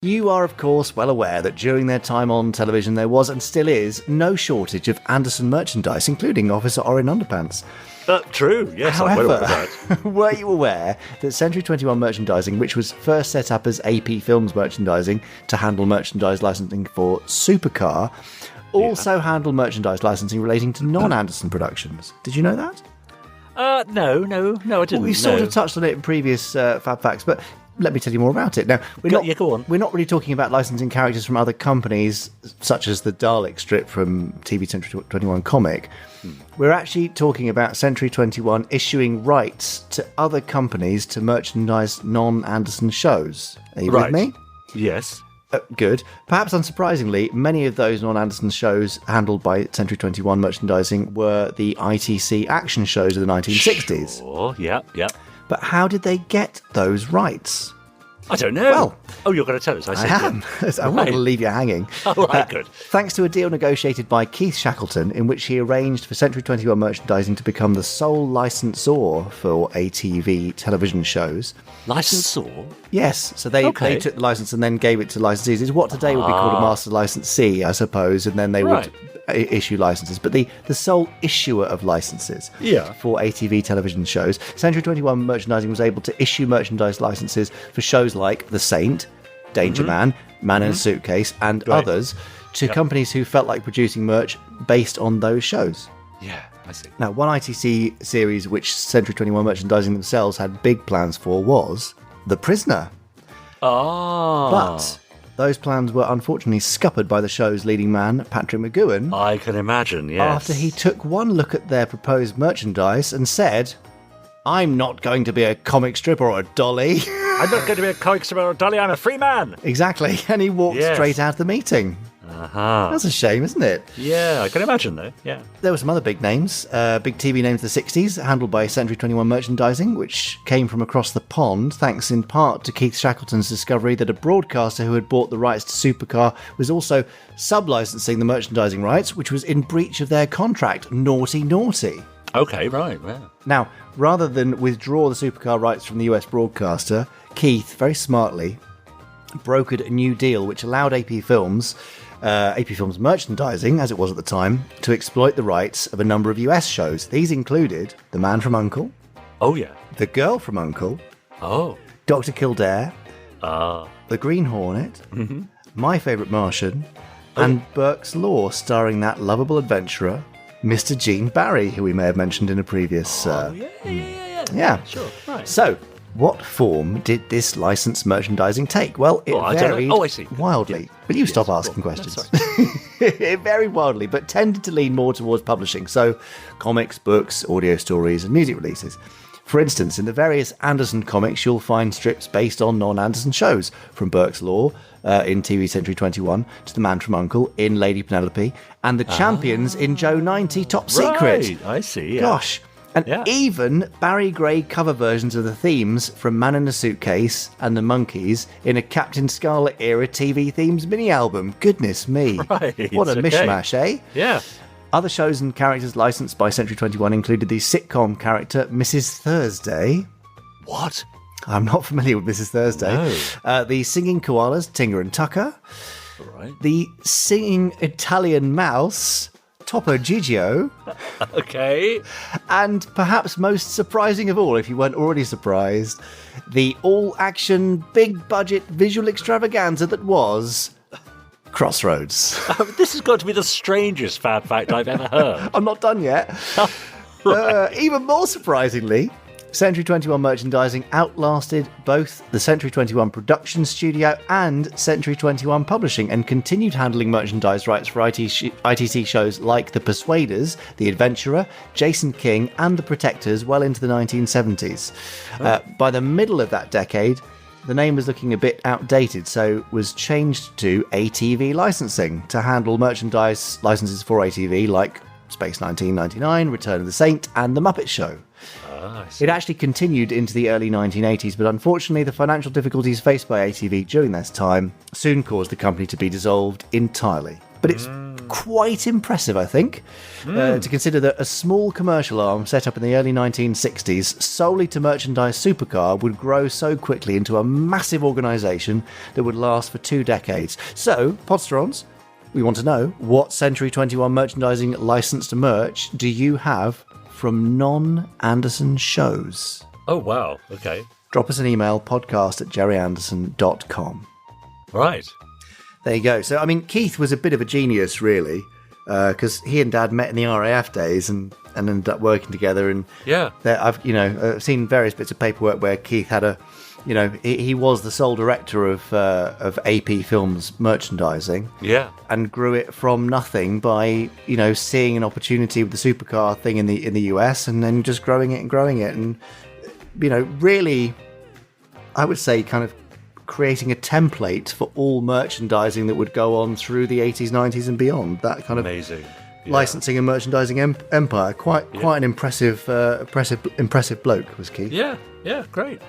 You are, of course, well aware that during their time on television there was, and still is, no shortage of Anderson merchandise, including Officer Orin underpants. True, yes. However, I'm well aware of that. were you aware that Century 21 Merchandising, which was first set up as AP Films Merchandising to handle merchandise licensing for Supercar, also handled merchandise licensing relating to non-Anderson productions? Did you know that? No, I didn't. Well, we've sort of touched on it in previous Fab Facts, but let me tell you more about it. Now, go on. We're not really talking about licensing characters from other companies, such as the Dalek strip from TV Century 21 comic. We're actually talking about Century 21 issuing rights to other companies to merchandise non-Anderson shows. Are you with me? Yes. Good. Perhaps unsurprisingly, many of those non-Anderson shows handled by Century 21 Merchandising were the ITC action shows of the 1960s. Sure, yeah. But how did they get those rights? I don't know. Well, you're going to tell us. I am. I'm not going to leave you hanging. All right, good. Thanks to a deal negotiated by Keith Shackleton, in which he arranged for Century 21 Merchandising to become the sole licensor for ATV television shows. Licensor? Yes. So they took the license and then gave it to licensees. It's what today would be called a master licensee, I suppose, and then they would issue licenses. But the sole issuer of licenses for ATV television shows. Century 21 Merchandising was able to issue merchandise licenses for shows like The Saint, Danger Man, Man in a Suitcase, and others to companies who felt like producing merch based on those shows. Yeah, I see. Now, one ITC series which Century 21 Merchandising themselves had big plans for was The Prisoner. But those plans were unfortunately scuppered by the show's leading man, Patrick McGowan. I can imagine, yes. After he took one look at their proposed merchandise and said, "I'm not going to be a comic strip or a dolly." I'm not going to be a comic strip or a dolly, I'm a free man. Exactly, and he walked straight out of the meeting. That's a shame, isn't it? Yeah, I can imagine, though, yeah. There were some other big names, big TV names of the 60s, handled by Century 21 Merchandising, which came from across the pond, thanks in part to Keith Shackleton's discovery that a broadcaster who had bought the rights to Supercar was also sub-licensing the merchandising rights, which was in breach of their contract. Naughty, naughty. Okay, right, yeah. Now, rather than withdraw the Supercar rights from the US broadcaster, Keith, very smartly, brokered a new deal which allowed AP Films Merchandising, as it was at the time, to exploit the rights of a number of US shows. These included The Man from U.N.C.L.E. Oh, yeah. The Girl from U.N.C.L.E. Oh. Dr. Kildare. The Green Hornet. My Favourite Martian. And Burke's Law, starring that lovable adventurer, Mr. Gene Barry, who we may have mentioned in a previous... Yeah. Sure, right. So, what form did this licensed merchandising take? Well, it varied wildly. Yeah. Will you stop asking questions? It varied wildly, but tended to lean more towards publishing. So, comics, books, audio stories, and music releases. For instance, in the various Anderson comics, you'll find strips based on non-Anderson shows, from Burke's Law in TV Century 21 to The Man from U.N.C.L.E. in Lady Penelope, and the Champions in Joe 90 Top Secret. Right, I see. Yeah. Gosh. And even Barry Gray cover versions of the themes from Man in a Suitcase and the Monkees in a Captain Scarlet era TV themes mini-album. Goodness me. Right, what a mishmash, eh? Yeah. Other shows and characters licensed by Century 21 included the sitcom character Mrs. Thursday. What? I'm not familiar with Mrs. Thursday. No. The singing koalas, Tinger and Tucker. Right. The singing Italian mouse, Topo Gigio. Okay. And perhaps most surprising of all, if you weren't already surprised, the all-action, big-budget visual extravaganza that was Crossroads. This has got to be the strangest Fab Fact I've ever heard. I'm not done yet. Even more surprisingly, Century 21 Merchandising outlasted both the Century 21 production studio and Century 21 Publishing, and continued handling merchandise rights for ITC shows like The Persuaders, The Adventurer, Jason King, and The Protectors well into the 1970s. By the middle of that decade, the name was looking a bit outdated, so was changed to ATV Licensing to handle merchandise licenses for ATV like Space 1999, Return of the Saint, and The Muppet Show. It actually continued into the early 1980s, but unfortunately the financial difficulties faced by ATV during this time soon caused the company to be dissolved entirely. But it's quite impressive, I think, to consider that a small commercial arm set up in the early 1960s solely to merchandise supercar would grow so quickly into a massive organisation that would last for 2 decades. So, Podsterons, we want to know, what Century 21 merchandising licensed merch do you have from non-Anderson shows? Oh, wow. Okay. Drop us an email, podcast@gerryanderson.com. Right. There you go. So, I mean, Keith was a bit of a genius, really, because he and Dad met in the RAF days and ended up working together. And Yeah. I've seen various bits of paperwork where Keith had he was the sole director of AP Films merchandising. Yeah. And grew it from nothing by seeing an opportunity with the supercar thing in the US, and then just growing it, and really, I would say, kind of creating a template for all merchandising that would go on through the 80s, 90s, and beyond. That kind of amazing licensing and merchandising empire. Quite an impressive bloke was Keith. Yeah. Great.